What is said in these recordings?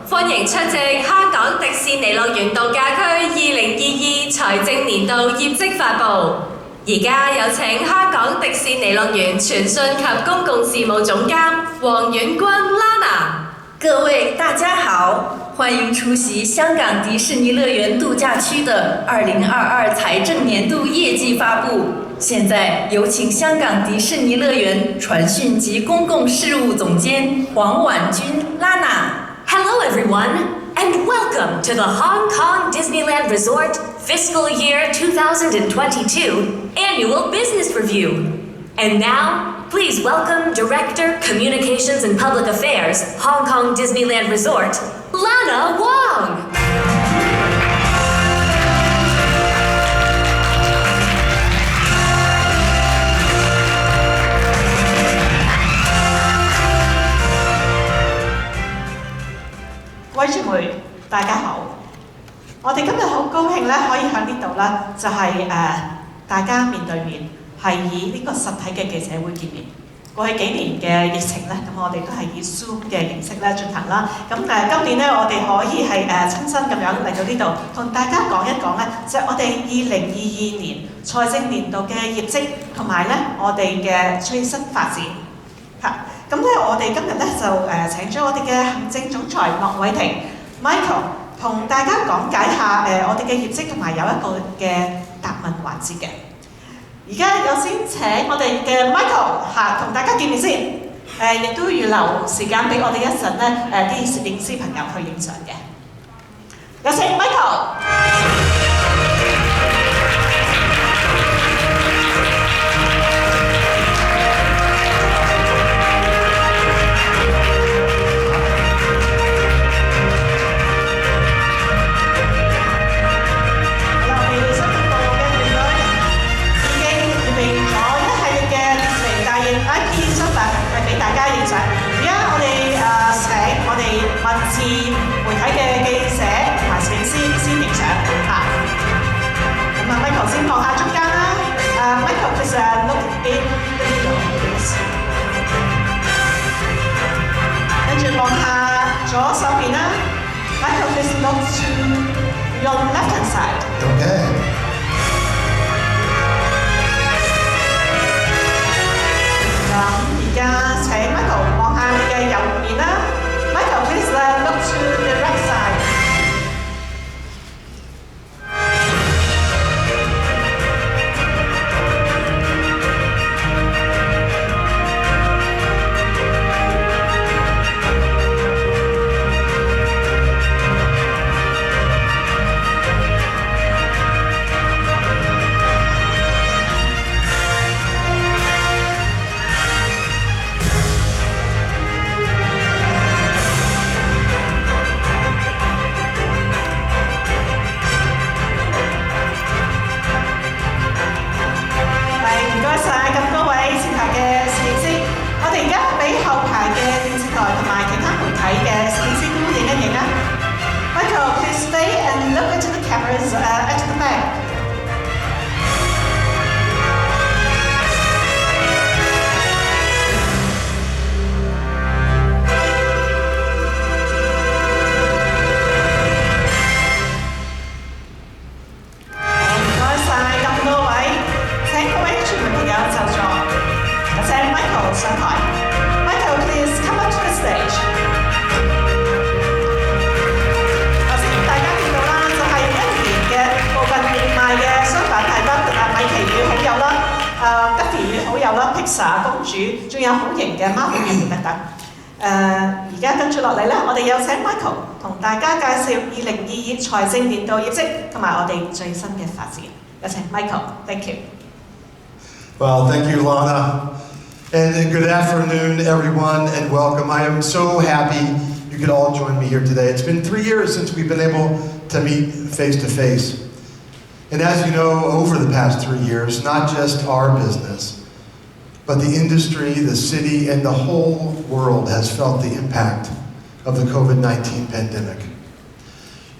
歡迎出席香港迪士尼樂園度假區2022財政年度業績發佈。而家有請香港迪士尼樂園傳訊及公共事務總監黃婉君 Lana。各位大家好，歡迎出席香港迪士尼樂園度假區的2022財政年度業績發布。現在有請香港迪士尼樂園傳訊及公共事務總監黃婉君 Lana。Hello everyone, and welcome to the Hong Kong Disneyland Resort Fiscal Year 2022 Annual Business Review. And now, please welcome Director, Communications and Public Affairs, Hong Kong Disneyland Resort, Lana Wong. 各位傳媒，大家好！我哋今日好高興咧，可以喺呢度啦，就係大家面對面，係以呢個實體嘅記者會見面。過去幾年嘅疫情咧，咁我哋都係以 Zoom 嘅形式咧進行啦。咁今年咧，我哋可以係親身咁樣嚟到呢度，同大家講一講咧，就係我哋2022年財政年度嘅業績，同埋咧我哋嘅最新發展嚇。咁咧，我哋今日咧就請咗我哋嘅行政總裁莫偉霆 Michael 同大家講解下我哋嘅業績，同埋有一個嘅答問環節嘅。而家有先請我哋嘅 Michael 同大家見面先，亦都預留時間俾我哋一陣咧啲攝影師朋友去影相嘅。有請 Michael。文字媒體嘅記者同埋攝影師先影相嚇。咁Michael 先望下中間啦。Michael please look in the middle please。跟住望下左手邊啦。Michael please look to your left hand side。Okay。咁而家請Michael望下你嘅右面啦。Michael, please look to the right side. 公主，仲有好型嘅貓虎園等等。而家跟住落嚟咧，我哋有請 Michael 同大家介紹2022財政年度業績同埋我哋最新嘅發展。有請 Michael，Thank you。Well, thank you, Lana. And good afternoon, everyone, and welcome. I am so happy you could all join me here today. It's been 3 years since we've been able to meet face to face. And as you know, over the past 3 years, not just our business, but the industry, the city, and the whole world has felt the impact of the COVID-19 pandemic.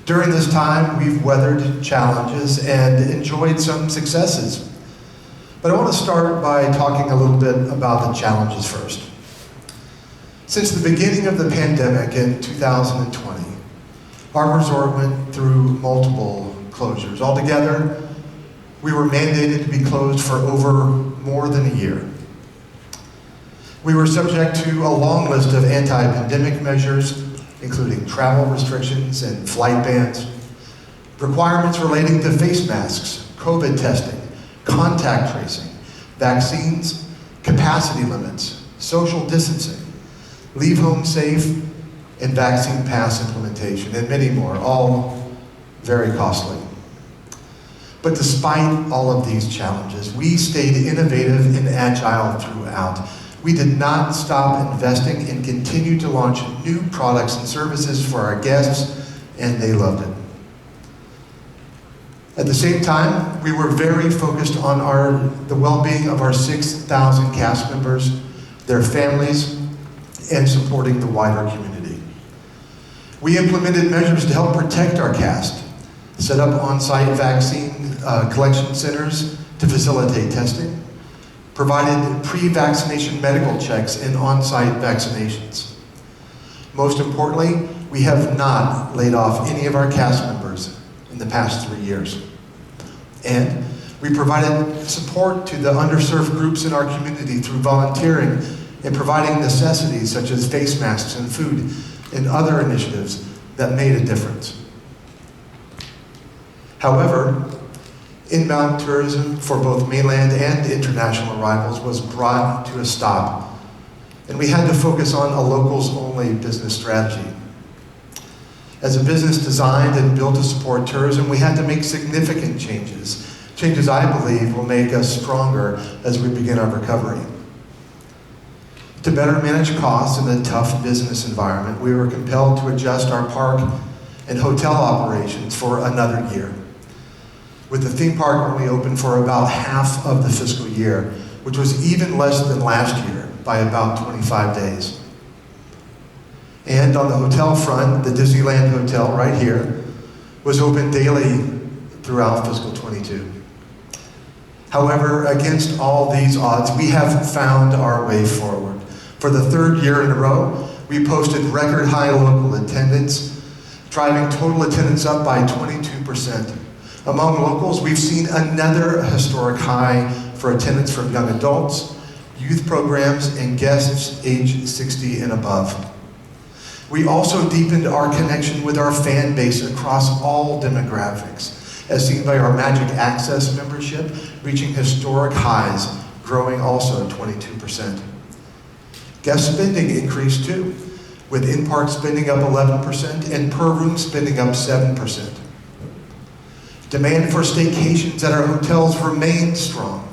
During this time, we've weathered challenges and enjoyed some successes. But I want to start by talking a little bit about the challenges first. Since the beginning of the pandemic in 2020, our resort went through multiple closures. Altogether, we were mandated to be closed for over more than a year. We were subject to a long list of anti-pandemic measures, including travel restrictions and flight bans, requirements relating to face masks, COVID testing, contact tracing, vaccines, capacity limits, social distancing, leave home safe, and vaccine pass implementation, and many more, all very costly. But despite all of these challenges, we stayed innovative and agile throughout. We did not stop investing and continued to launch new products and services for our guests, and they loved it. At the same time, we were very focused on the well-being of our 6,000 cast members, their families, and supporting the wider community. We implemented measures to help protect our cast, set up on-site vaccine collection centers to facilitate testing, provided pre-vaccination medical checks and on-site vaccinations. Most importantly, we have not laid off any of our cast members in the past 3 years. And we provided support to the underserved groups in our community through volunteering and providing necessities such as face masks and food and other initiatives that made a difference. However, inbound tourism for both mainland and international arrivals was brought to a stop, and we had to focus on a locals-only business strategy. As a business designed and built to support tourism, we had to make significant changes I believe will make us stronger as we begin our recovery. To better manage costs in a tough business environment, we were compelled to adjust our park and hotel operations for another year, with the theme park only open for about half of the fiscal year, which was even less than last year by about 25 days. And on the hotel front, the Disneyland Hotel right here was open daily throughout fiscal 22. However, against all these odds, we have found our way forward. For the third year in a row, we posted record high local attendance, driving total attendance up by 22%. Among locals, we've seen another historic high for attendance from young adults, youth programs, and guests aged 60 and above. We also deepened our connection with our fan base across all demographics, as seen by our Magic Access membership reaching historic highs, growing also 22%. Guest spending increased too, with in-park spending up 11% and per-room spending up 7%. Demand for staycations at our hotels remained strong,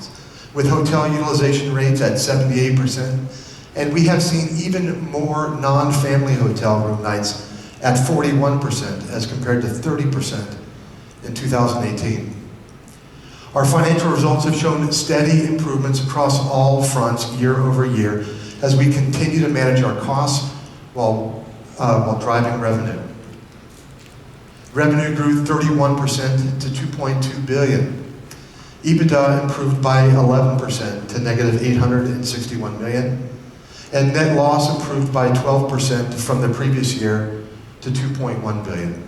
with hotel utilization rates at 78%, and we have seen even more non-family hotel room nights at 41% as compared to 30% in 2018. Our financial results have shown steady improvements across all fronts year over year as we continue to manage our costs while driving revenue. Revenue grew 31% to $2.2 billion. EBITDA improved by 11% to negative $861 million. And net loss improved by 12% from the previous year to $2.1 billion.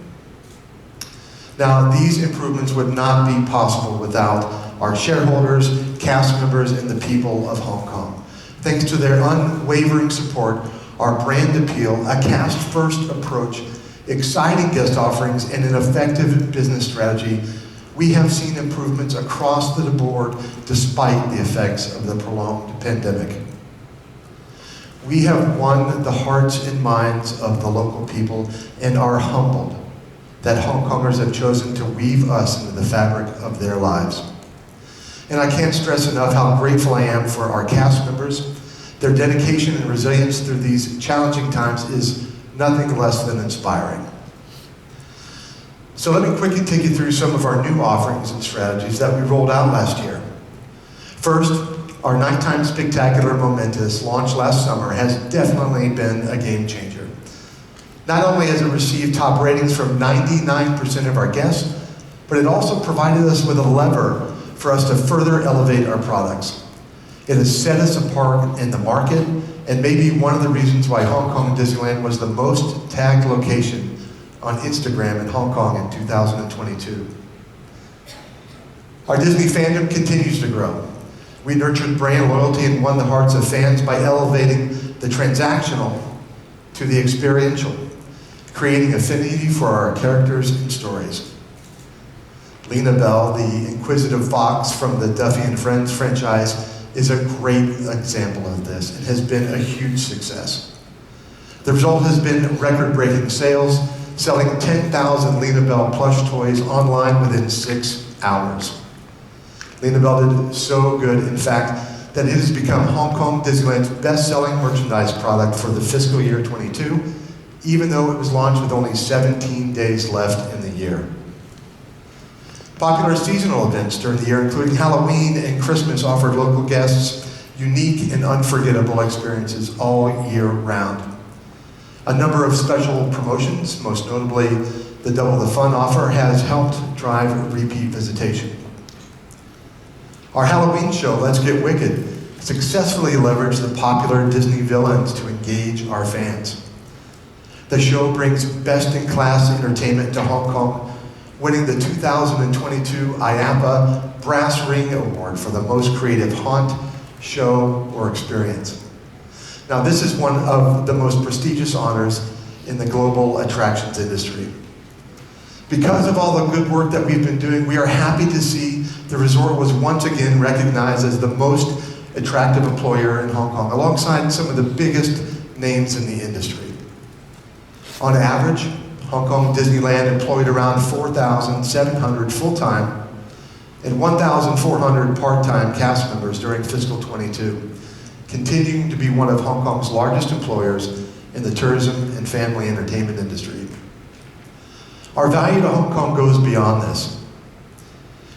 Now, these improvements would not be possible without our shareholders, cast members, and the people of Hong Kong. Thanks to their unwavering support, our brand appeal, a cast-first approach, exciting guest offerings, and an effective business strategy, we have seen improvements across the board despite the effects of the prolonged pandemic. We have won the hearts and minds of the local people and are humbled that Hong Kongers have chosen to weave us into the fabric of their lives. And I can't stress enough how grateful I am for our cast members. Their dedication and resilience through these challenging times is nothing less than inspiring. So let me quickly take you through some of our new offerings and strategies that we rolled out last year. First, our nighttime spectacular Momentous, launched last summer, has definitely been a game changer. Not only has it received top ratings from 99% of our guests, but it also provided us with a lever for us to further elevate our products. It has set us apart in the market and may be one of the reasons why Hong Kong Disneyland was the most tagged location on Instagram in Hong Kong in 2022. Our Disney fandom continues to grow. We nurtured brand loyalty and won the hearts of fans by elevating the transactional to the experiential, creating affinity for our characters and stories. Lena Bell, the inquisitive fox from the Duffy and Friends franchise, is a great example of this and has been a huge success. The result has been record-breaking sales, selling 10,000 Lena Bell plush toys online within 6 hours. Lena Bell did so good, in fact, that it has become Hong Kong Disneyland's best-selling merchandise product for the fiscal year 22, even though it was launched with only 17 days left in the year. Popular seasonal events during the year, including Halloween and Christmas, offered local guests unique and unforgettable experiences all year round. A number of special promotions, most notably the Double the Fun offer, has helped drive repeat visitation. Our Halloween show, Let's Get Wicked, successfully leveraged the popular Disney villains to engage our fans. The show brings best-in-class entertainment to Hong Kong, winning the 2022 IAPA Brass Ring Award for the most creative haunt, show, or experience. Now, this is one of the most prestigious honors in the global attractions industry. Because of all the good work that we've been doing, we are happy to see the resort was once again recognized as the most attractive employer in Hong Kong, alongside some of the biggest names in the industry. On average, Hong Kong Disneyland employed around 4,700 full-time and 1,400 part-time cast members during fiscal 22, continuing to be one of Hong Kong's largest employers in the tourism and family entertainment industry. Our value to Hong Kong goes beyond this.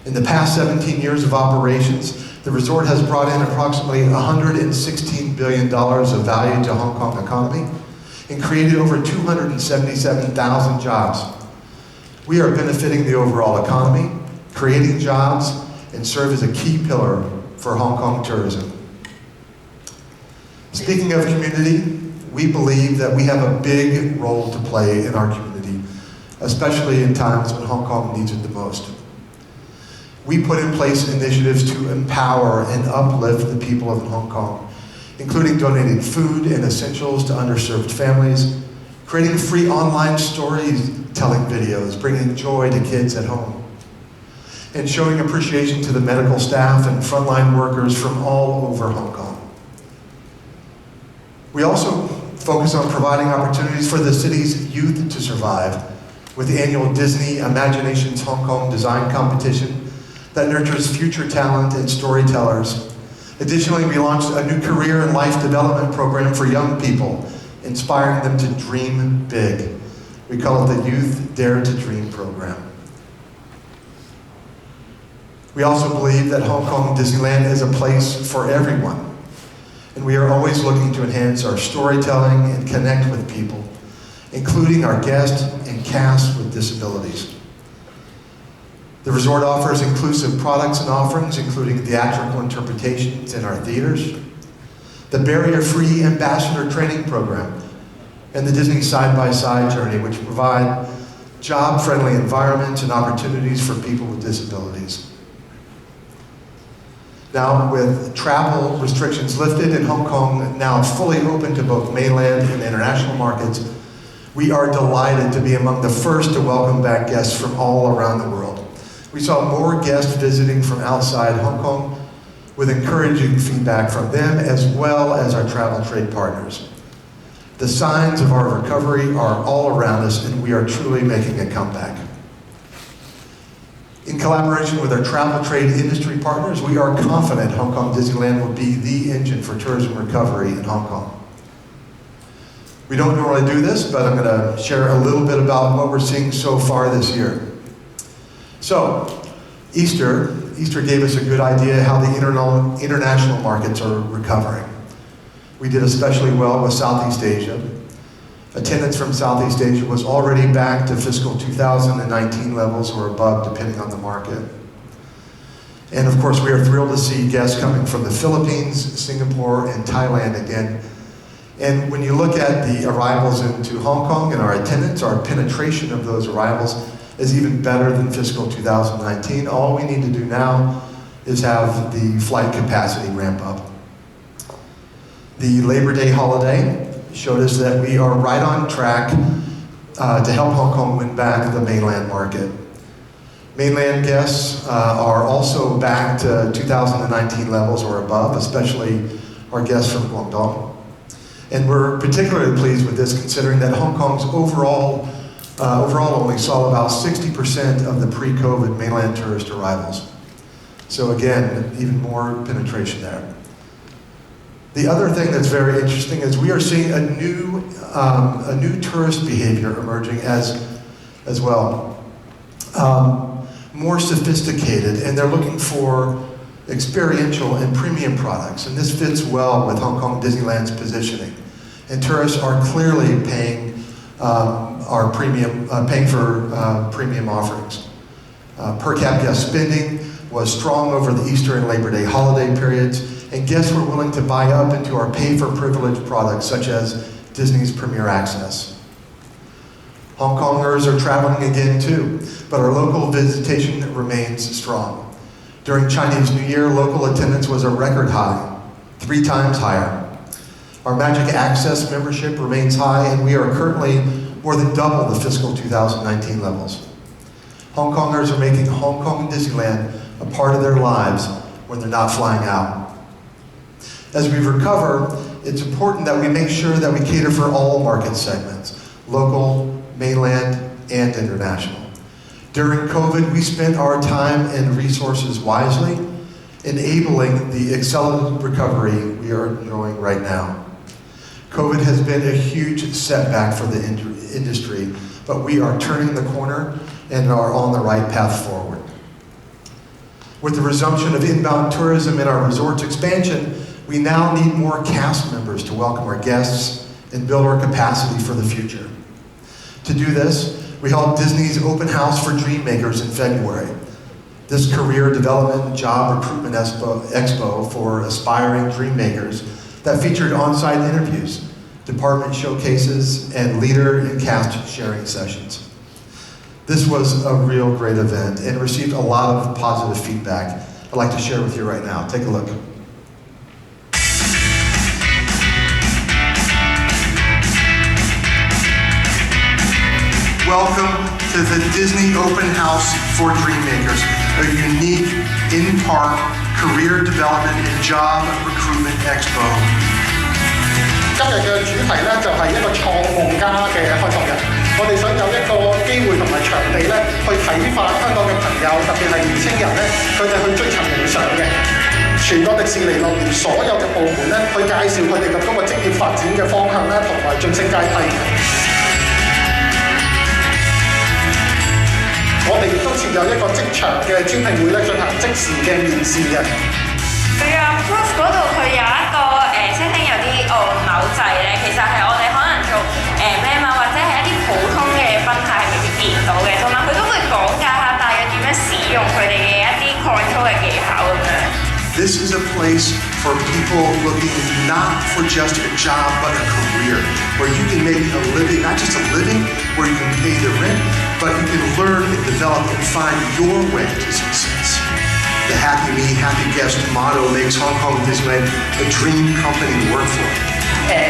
In the past 17 years of operations, the resort has brought in approximately $116 billion of value to Hong Kong economy and created over 277,000 jobs. We are benefiting the overall economy, creating jobs, and serve as a key pillar for Hong Kong tourism. Speaking of community, we believe that we have a big role to play in our community, especially in times when Hong Kong needs it the most. We put in place initiatives to empower and uplift the people of Hong Kong, including donating food and essentials to underserved families, creating free online storytelling videos, bringing joy to kids at home, and showing appreciation to the medical staff and frontline workers from all over Hong Kong. We also focus on providing opportunities for the city's youth to survive with the annual Disney Imaginations Hong Kong Design Competition that nurtures future talent and storytellers. Additionally, we launched a new career and life development program for young people, inspiring them to dream big. We call it the Youth Dare to Dream program. We also believe that Hong Kong Disneyland is a place for everyone, and we are always looking to enhance our storytelling and connect with people, including our guests and cast with disabilities. The resort offers inclusive products and offerings, including theatrical interpretations in our theaters, the barrier-free ambassador training program, and the Disney side-by-side journey, which provide job-friendly environments and opportunities for people with disabilities. Now, with travel restrictions lifted and Hong Kong now fully open to both mainland and international markets, we are delighted to be among the first to welcome back guests from all around the world. We saw more guests visiting from outside Hong Kong, with encouraging feedback from them as well as our travel trade partners. The signs of our recovery are all around us, and we are truly making a comeback. In collaboration with our travel trade industry partners, we are confident Hong Kong Disneyland will be the engine for tourism recovery in Hong Kong. We don't normally do this, but I'm going to share a little bit about what we're seeing so far this year. So, Easter gave us a good idea how the international markets are recovering. We did especially well with Southeast Asia. Attendance from Southeast Asia was already back to fiscal 2019 levels or above, depending on the market. And of course, we are thrilled to see guests coming from the Philippines, Singapore, and Thailand again, And when you look at the arrivals into Hong Kong and our attendance, our penetration of those arrivals is even better than fiscal 2019. All we need to do now is have the flight capacity ramp up. The Labor Day holiday showed us that we are right on track to help Hong Kong win back the mainland market. Mainland guests are also back to 2019 levels or above, especially our guests from Guangdong. And we're particularly pleased with this considering that Hong Kong's overall only saw about 60% of the pre-COVID mainland tourist arrivals. So again, even more penetration there. The other thing that's very interesting is we are seeing a new tourist behavior emerging as well. More sophisticated, and they're looking for experiential and premium products, and this fits well with Hong Kong Disneyland's positioning. And tourists are clearly paying for premium offerings. Per cap guest spending was strong over the Easter and Labor Day holiday periods, and guests were willing to buy up into our pay-for-privilege products such as Disney's Premier Access. Hong Kongers are traveling again too, but our local visitation remains strong. During Chinese New Year, local attendance was a record high, 3 times higher. Our Magic Access membership remains high, and we are currently more than double the fiscal 2019 levels. Hong Kongers are making Hong Kong Disneyland a part of their lives when they're not flying out. As we recover, it's important that we make sure that we cater for all market segments, local, mainland, and international. During COVID, we spent our time and resources wisely, enabling the accelerated recovery we are enjoying right now. COVID has been a huge setback for the industry, but we are turning the corner and are on the right path forward. With the resumption of inbound tourism and our resorts expansion, we now need more cast members to welcome our guests and build our capacity for the future. To do this, we held Disney's Open House for Dreammakers in February. This career development and job recruitment expo for aspiring dreammakers that featured on-site interviews, department showcases, and leader and cast sharing sessions. This was a real great event and received a lot of positive feedback I'd like to share with you right now. Take a look. Welcome to the Disney Open House for Dreammakers, a unique in-park career development and job recruitment expo. 今日嘅主題咧就係一個創夢家嘅開創日，我哋想有一個機會同埋場地咧去啟發香港嘅朋友，特別係年青人咧，佢哋去追尋夢想嘅。全個迪士尼樂園所有嘅部門咧，去介紹佢哋嘅嗰個職業發展嘅方向啦，同埋晉升階梯。我哋亦都設有一個職場嘅專聘會咧，進行即時嘅面試嘅。佢啊 Plus 嗰度佢有一個setting 有啲按鈕掣咧，其實係我哋可能做咩或者係一啲普通嘅賓客係未必見到嘅，同埋佢都會講解下大約點樣使用佢哋嘅一啲 control 嘅技巧咁樣。This is a place for people looking not for just a job, but a career, where you can make a living, not just a living, where you can pay the rent, but you can learn and develop and find your way to success. The Happy Me, Happy Guest motto makes Hong Kong Disneyland a dream company to work for.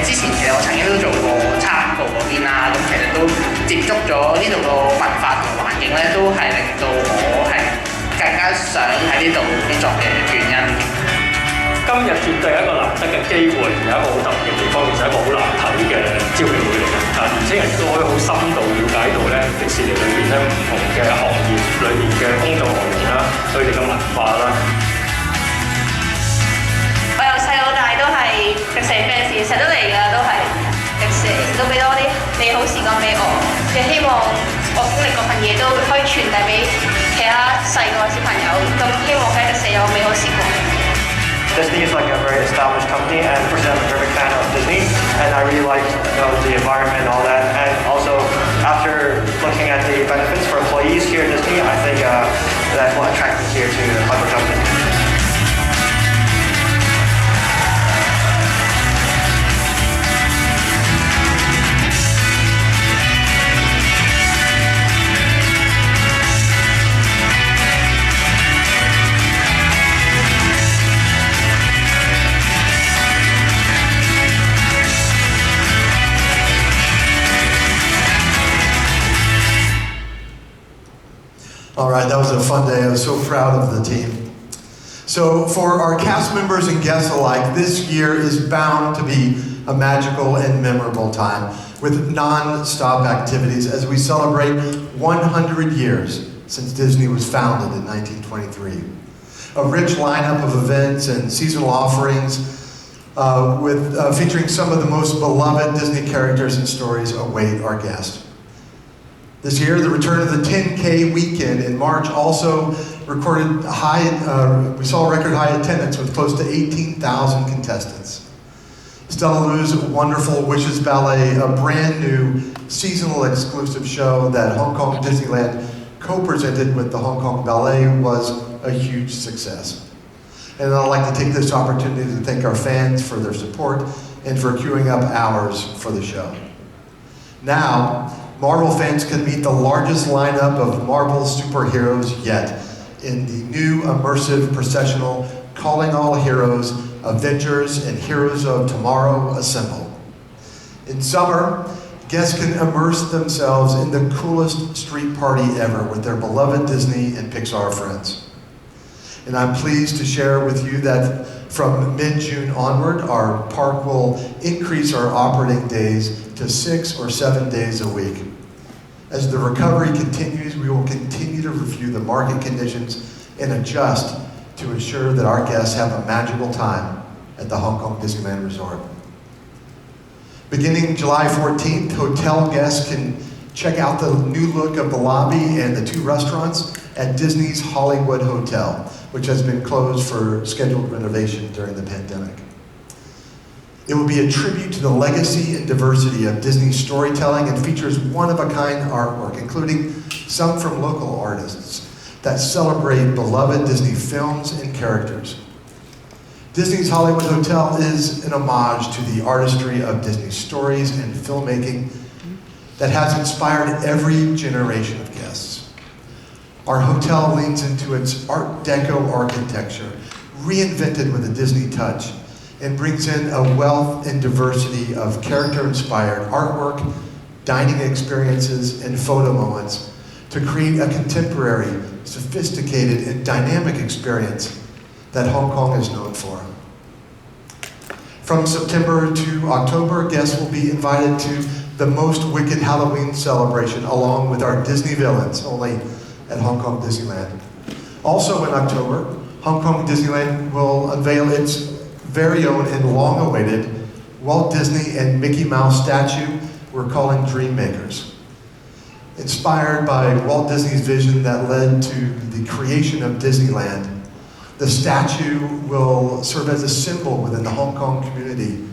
之前其實我曾經都做過餐部嗰邊啦，咁其實都接觸咗呢度個文化同環境咧，都係令到我係更加想喺呢度工作嘅原因。今日絕對係一個難得嘅機會，有一個好特別嘅地方，其實係一個好難睇嘅招聘會嚟嘅。年輕人都可以好深度了解到咧迪士尼裏邊咧唔同嘅行業裏邊嘅工作內容啦，佢哋嘅文化啦。我由細到大都係迪士尼 fans，成日都嚟㗎，都係迪士尼，都俾多啲美好時光俾我，亦希望我經歷嗰份嘢都可以傳遞俾其他細個嘅小朋友，咁希望喺迪士尼有美好時光。Disney is like a very established company, and personally I'm a very big fan of Disney, and I really like the environment and all that. And also, after looking at the benefits for employees here at Disney, I think that will attract me here to other companies. All right, that was a fun day. I was so proud of the team. So for our cast members and guests alike, this year is bound to be a magical and memorable time with non-stop activities as we celebrate 100 years since Disney was founded in 1923. A rich lineup of events and seasonal offerings featuring some of the most beloved Disney characters and stories await our guests. This year, the return of the 10K weekend in March also recorded we saw record high attendance with close to 18,000 contestants. Stella Lu's Wonderful Wishes Ballet, a brand new seasonal exclusive show that Hong Kong Disneyland co-presented with the Hong Kong Ballet, was a huge success. And I'd like to take this opportunity to thank our fans for their support and for queuing up hours for the show. Now, Marvel fans can meet the largest lineup of Marvel superheroes yet in the new immersive processional Calling All Heroes, Avengers and Heroes of Tomorrow Assemble. In summer, guests can immerse themselves in the coolest street party ever with their beloved Disney and Pixar friends. And I'm pleased to share with you that from mid-June onward, our park will increase our operating days to 6 or 7 days a week. As the recovery continues, we will continue to review the market conditions and adjust to ensure that our guests have a magical time at the Hong Kong Disneyland Resort. Beginning July 14th, hotel guests can check out the new look of the lobby and the 2 restaurants at Disney's Hollywood Hotel, which has been closed for scheduled renovation during the pandemic. It will be a tribute to the legacy and diversity of Disney's storytelling and features one-of-a-kind artwork, including some from local artists that celebrate beloved Disney films and characters. Disney's Hollywood Hotel is an homage to the artistry of Disney stories and filmmaking that has inspired every generation of guests. Our hotel leans into its Art Deco architecture, reinvented with a Disney touch, and brings in a wealth and diversity of character-inspired artwork, dining experiences, and photo moments to create a contemporary, sophisticated, and dynamic experience that Hong Kong is known for. From September to October, guests will be invited to the Most Wicked Halloween celebration along with our Disney villains, only at Hong Kong Disneyland. Also in October, Hong Kong Disneyland will unveil its very own and long-awaited Walt Disney and Mickey Mouse statue we're calling Dream Makers. Inspired by Walt Disney's vision that led to the creation of Disneyland, the statue will serve as a symbol within the Hong Kong community,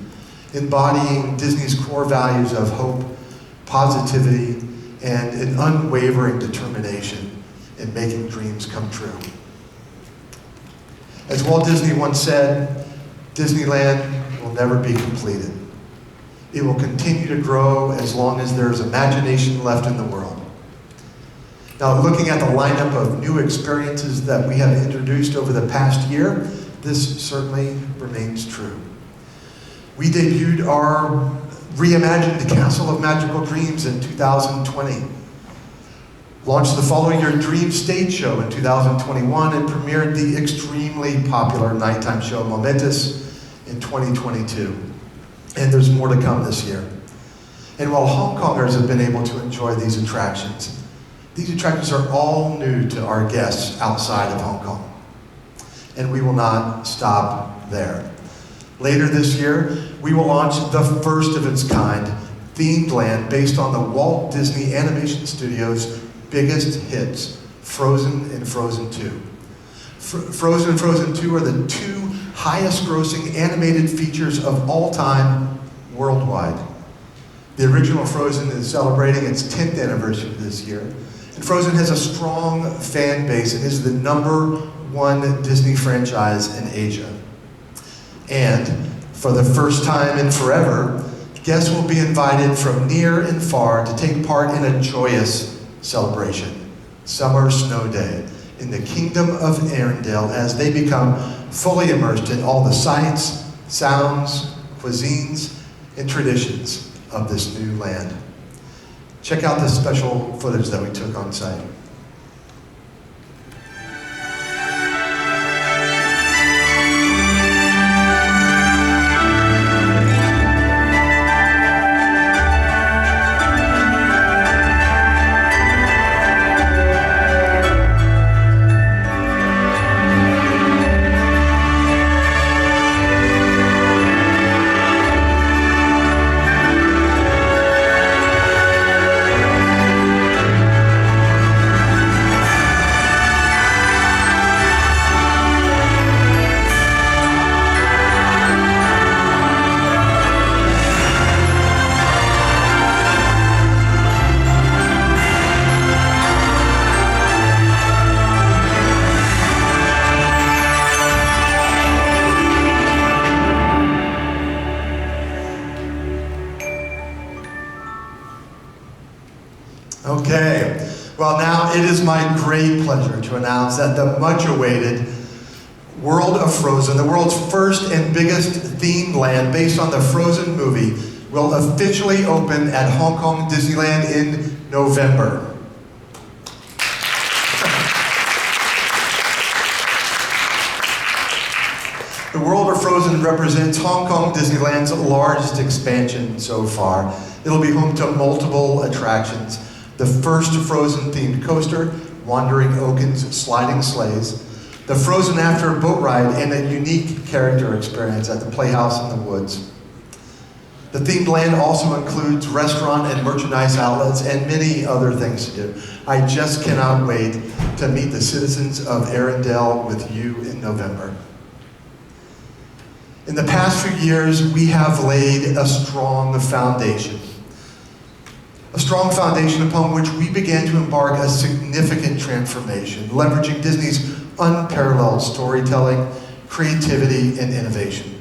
embodying Disney's core values of hope, positivity, and an unwavering determination in making dreams come true. As Walt Disney once said, Disneyland will never be completed. It will continue to grow as long as there is imagination left in the world. Now, looking at the lineup of new experiences that we have introduced over the past year, this certainly remains true. We debuted our reimagined Castle of Magical Dreams in 2020, launched the Follow Your Dreams stage show in 2021, and premiered the extremely popular nighttime show Momentous in 2022. And there's more to come this year. And while Hong Kongers have been able to enjoy these attractions are all new to our guests outside of Hong Kong. And we will not stop there. Later this year, we will launch the first of its kind themed land based on the Walt Disney Animation Studios' biggest hits, Frozen and Frozen 2. Frozen and Frozen 2 are the 2 highest grossing animated features of all time worldwide. The original Frozen is celebrating its 10th anniversary this year. And Frozen has a strong fan base and is the #1 Disney franchise in Asia. And for the first time in forever, guests will be invited from near and far to take part in a joyous celebration, Summer Snow Day, in the Kingdom of Arendelle as they become fully immersed in all the sights, sounds, cuisines, and traditions of this new land. Check out this special footage that we took on site. Okay, well now it is my great pleasure to announce that the much-awaited World of Frozen, the world's first and biggest themed land based on the Frozen movie, will officially open at Hong Kong Disneyland in November. The World of Frozen represents Hong Kong Disneyland's largest expansion so far. It'll be home to multiple attractions. The first Frozen-themed coaster, Wandering Oaken's Sliding Sleighs, the Frozen After boat ride, and a unique character experience at the Playhouse in the Woods. The themed land also includes restaurant and merchandise outlets and many other things to do. I just cannot wait to meet the citizens of Arendelle with you in November. In the past few years, we have laid a strong foundation upon which we began to embark a significant transformation, leveraging Disney's unparalleled storytelling, creativity, and innovation.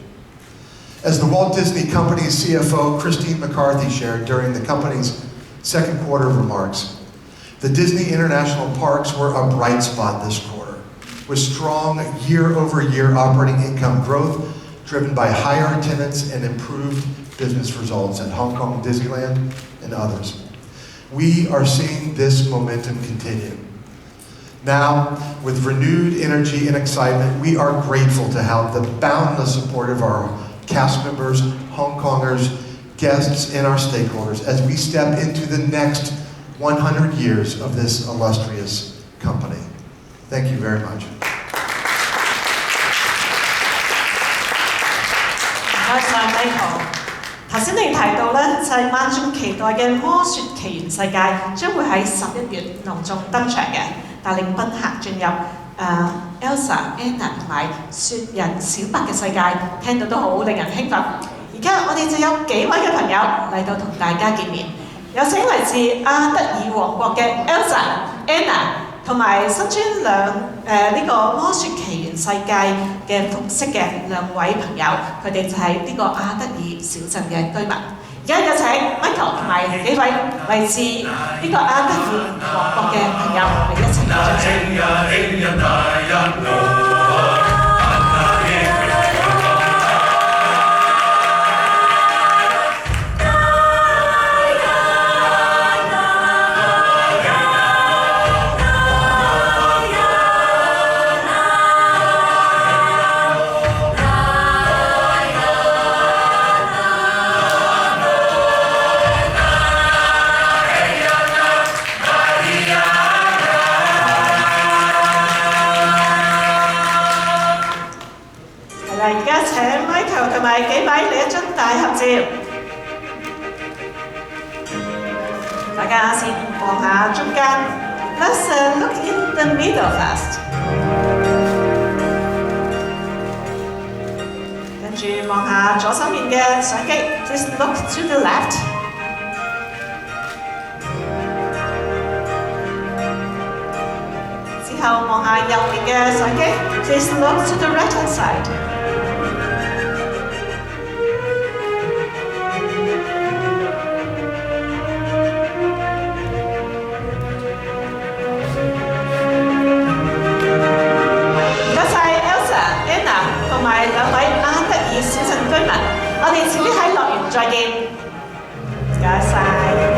As the Walt Disney Company's CFO, Christine McCarthy, shared during the company's second quarter remarks, the Disney International Parks were a bright spot this quarter, with strong year-over-year operating income growth driven by higher attendance and improved business results at Hong Kong Disneyland and others. We are seeing this momentum continue. Now, with renewed energy and excitement, we are grateful to have the boundless support of our cast members, Hong Kongers, guests, and our stakeholders as we step into the next 100 years of this illustrious company. Thank you very much. 唔該晒 Michael。頭先你提到咧，就係萬眾期待嘅魔雪奇緣世界將會喺11月隆重登場嘅，帶領賓客進入Elsa、Anna 同埋雪人小白嘅世界，聽到都好令人興奮。而家我哋就有幾位嘅朋友嚟到同大家見面，有請嚟自亞德爾王國嘅 Elsa、Anna。同埋身穿呢個魔雪奇緣世界嘅服飾嘅兩位朋友，佢哋就係呢個亞德爾小鎮嘅居民。而家有請 Michael 同埋幾位嚟自呢個亞德爾王國嘅朋友嚟一齊合唱。而家請 Michael 同埋幾位嚟一張大合照，大家先望下中間 ，Let's look in the middle first。跟住望下左手面嘅相機 ，Please look to the left。之後望下右面嘅相機 ，Please look to the right-hand side。小鎮居民，我哋遲啲喺樂園再見，唔該晒。